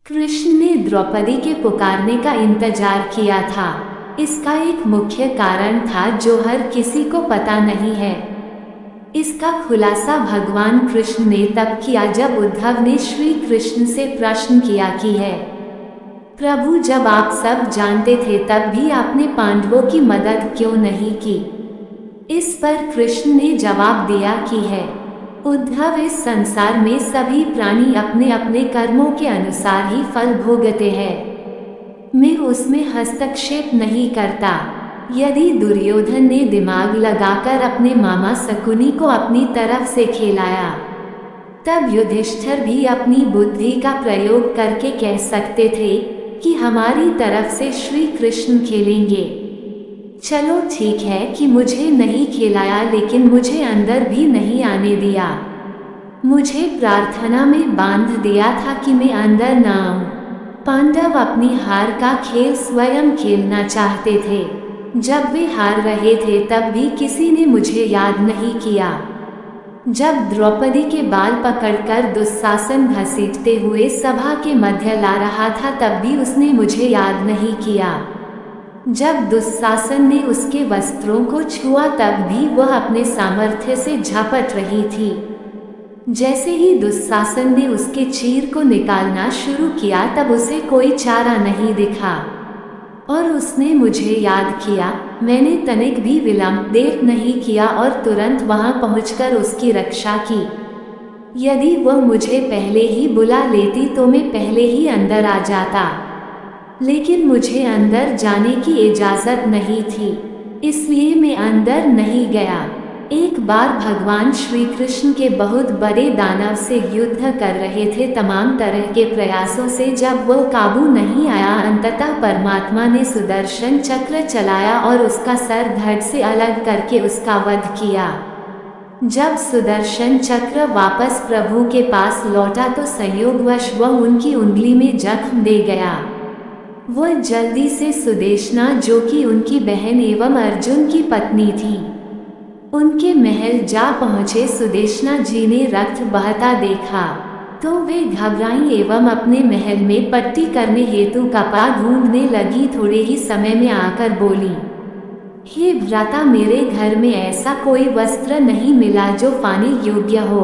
कृष्ण ने द्रौपदी के पुकारने का इंतजार किया था। इसका एक मुख्य कारण था जो हर किसी को पता नहीं है। इसका खुलासा भगवान कृष्ण ने तब किया जब उद्धव ने श्री कृष्ण से प्रश्न किया कि है प्रभु, जब आप सब जानते थे तब भी आपने पांडवों की मदद क्यों नहीं की। इस पर कृष्ण ने जवाब दिया कि है उद्धव, इस संसार में सभी प्राणी अपने अपने कर्मों के अनुसार ही फल भोगते हैं। मैं उसमें हस्तक्षेप नहीं करता। यदि दुर्योधन ने दिमाग लगाकर अपने मामा शकुनी को अपनी तरफ से खिलाया, तब युधिष्ठिर भी अपनी बुद्धि का प्रयोग करके कह सकते थे कि हमारी तरफ से श्री कृष्ण खेलेंगे। चलो ठीक है कि मुझे नहीं खिलाया, लेकिन मुझे अंदर भी नहीं आने दिया। मुझे प्रार्थना में बांध दिया था कि मैं अंदर ना आऊं। पांडव अपनी हार का खेल स्वयं खेलना चाहते थे। जब वे हार रहे थे तब भी किसी ने मुझे याद नहीं किया। जब द्रौपदी के बाल पकड़कर दुशासन घसीटते हुए सभा के मध्य ला रहा था तब भी उसने मुझे याद नहीं किया। जब दुशासन ने उसके वस्त्रों को छुआ तब भी वह अपने सामर्थ्य से झपट रही थी। जैसे ही दुशासन ने उसके चीर को निकालना शुरू किया तब उसे कोई चारा नहीं दिखा और उसने मुझे याद किया। मैंने तनिक भी विलंब देर नहीं किया और तुरंत वहां पहुंचकर उसकी रक्षा की। यदि वह मुझे पहले ही बुला लेती तो मैं पहले ही अंदर आ जाता, लेकिन मुझे अंदर जाने की इजाजत नहीं थी, इसलिए मैं अंदर नहीं गया। एक बार भगवान श्री कृष्ण के बहुत बड़े दानव से युद्ध कर रहे थे। तमाम तरह के प्रयासों से जब वह काबू नहीं आया, अंततः परमात्मा ने सुदर्शन चक्र चलाया और उसका सर धड़ से अलग करके उसका वध किया। जब सुदर्शन चक्र वापस प्रभु के पास लौटा तो संयोगवश वह उनकी उंगली में जख्म दे गया। वह जल्दी से सुदेशना, जो कि उनकी बहन एवं अर्जुन की पत्नी थी, उनके महल जा पहुँचे। सुदेशना जी ने रक्त बहता देखा तो वे घबराई एवं अपने महल में पट्टी करने हेतु कपड़ा ढूंढने लगी। थोड़े ही समय में आकर बोली, हे भ्राता, मेरे घर में ऐसा कोई वस्त्र नहीं मिला जो पाने योग्य हो।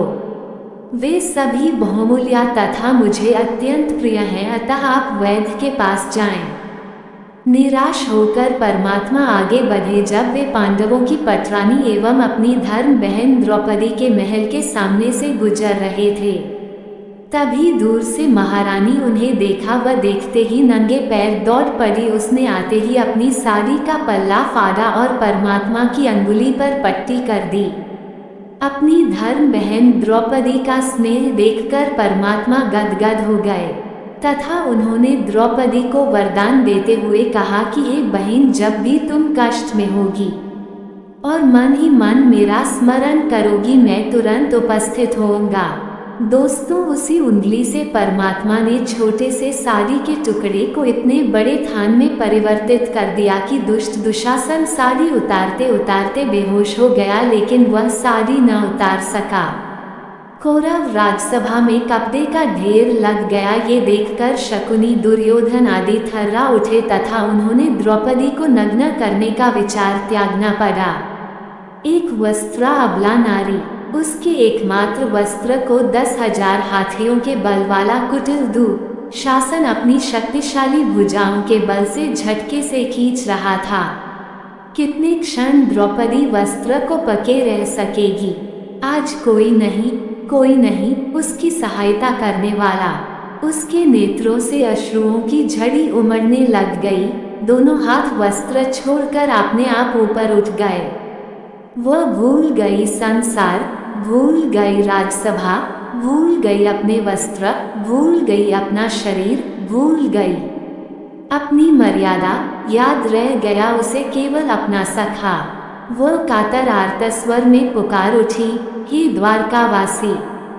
वे सभी बहुमूल्य तथा मुझे अत्यंत प्रिय हैं, अतः आप वैद्य के पास जाएं। निराश होकर परमात्मा आगे बढ़े। जब वे पांडवों की पटरानी एवं अपनी धर्म बहन द्रौपदी के महल के सामने से गुजर रहे थे, तभी दूर से महारानी उन्हें देखा। वह देखते ही नंगे पैर दौड़ पड़ी। उसने आते ही अपनी साड़ी का पल्ला फाड़ा और परमात्मा की अंगुली पर पट्टी कर दी। अपनी धर्म बहन द्रौपदी का स्नेह देखकर परमात्मा गदगद हो गए तथा उन्होंने द्रौपदी को वरदान देते हुए कहा कि हे बहन, जब भी तुम कष्ट में होगी और मन ही मन मेरा स्मरण करोगी, मैं तुरंत उपस्थित होऊंगा। दोस्तों, उसी उंगली से परमात्मा ने छोटे से साड़ी के टुकड़े को इतने बड़े थान में परिवर्तित कर दिया कि दुष्ट दुशासन साड़ी उतारते उतारते बेहोश हो गया, लेकिन वह साड़ी न उतार सका। कौरव राजसभा में कपड़े का ढेर लग गया। ये देखकर शकुनी, दुर्योधन आदि थर्रा उठे तथा उन्होंने द्रौपदी को नग्न करने का विचार त्यागना पड़ा। एक वस्त्रा अबला नारी, उसके एकमात्र वस्त्र को 10,000 हाथियों के बल वाला कुटिल शासन अपनी शक्तिशाली भुजाओं के बल से झटके से खींच रहा था। कितने क्षण द्रौपदी वस्त्र को पके रह सकेगी? आज कोई नहीं उसकी सहायता करने वाला। उसके नेत्रों से अश्रुओं की झड़ी उमड़ने लग गई। दोनों हाथ वस्त्र छोड़कर अपने आप ऊपर उठ गए। वह भूल गई संसार, भूल गई राजसभा, भूल गई अपने वस्त्र, भूल गई अपना शरीर, भूल गई अपनी मर्यादा। याद रह गया उसे केवल अपना सखा। वह कातर आर्त स्वर में पुकार उठी, हे द्वारकावासी,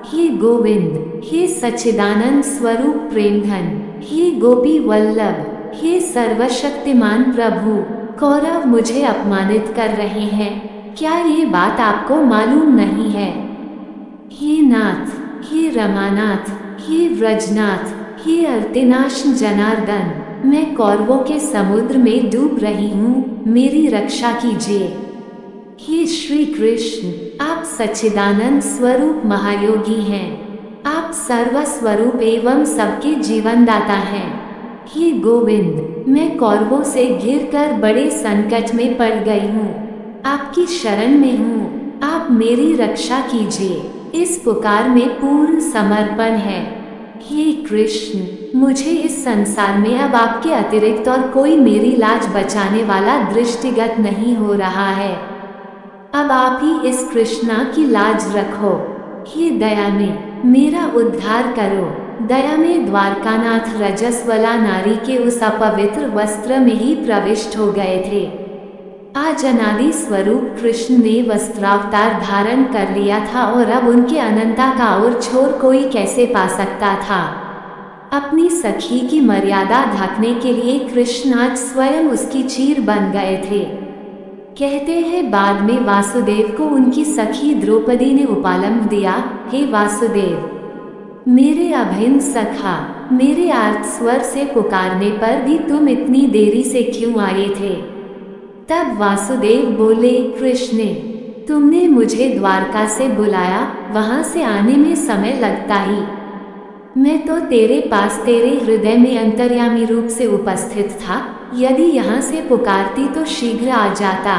हे गोविंद, हे सच्चिदानंद स्वरूप प्रेमधन, हे गोपी वल्लभ, हे सर्वशक्तिमान प्रभु, कौरव मुझे अपमानित कर रहे हैं। क्या ये बात आपको मालूम नहीं है? हे नाथ, हे रमानाथ, हे व्रजनाथ, हे अर्तिनाश जनार्दन, मैं कौरवों के समुद्र में डूब रही हूँ, मेरी रक्षा कीजिए। हे श्री कृष्ण, आप सच्चिदानंद स्वरूप महायोगी हैं। आप सर्वस्वरूप एवं सबके जीवनदाता हैं। हे गोविंद, मैं कौरवों से घिरकर बड़े संकट में पड़ गई हूँ। आपकी शरण में हूँ, आप मेरी रक्षा कीजिए। इस पुकार में पूर्ण समर्पण है। हे कृष्ण, मुझे इस संसार में अब आपके अतिरिक्त और कोई मेरी लाज बचाने वाला दृष्टिगत नहीं हो रहा है। अब आप ही इस कृष्णा की लाज रखो। हे दया में मेरा उद्धार करो। दया में द्वारकानाथ रजस्वला नारी के उस अपवित्र वस्त्र में ही प्रविष्ट हो गए थे। आज अनादि स्वरूप कृष्ण ने वस्त्रावतार धारण कर लिया था और अब उनके अनंता का और छोर कोई कैसे पा सकता था। अपनी सखी की मर्यादा ढकने के लिए कृष्ण आज स्वयं उसकी चीर बन गए थे। कहते हैं बाद में वासुदेव को उनकी सखी द्रौपदी ने उपालंब दिया, हे वासुदेव, मेरे अभिन्न सखा, मेरे आर्त स्वर से पुकारने पर भी तुम इतनी देरी से क्यों आए थे। तब वासुदेव बोले, कृष्ण, तुमने मुझे द्वारका से बुलाया, वहां से आने में समय लगता ही। मैं तो तेरे पास तेरे हृदय में अंतर्यामी रूप से उपस्थित था। यदि यहाँ से पुकारती तो शीघ्र आ जाता।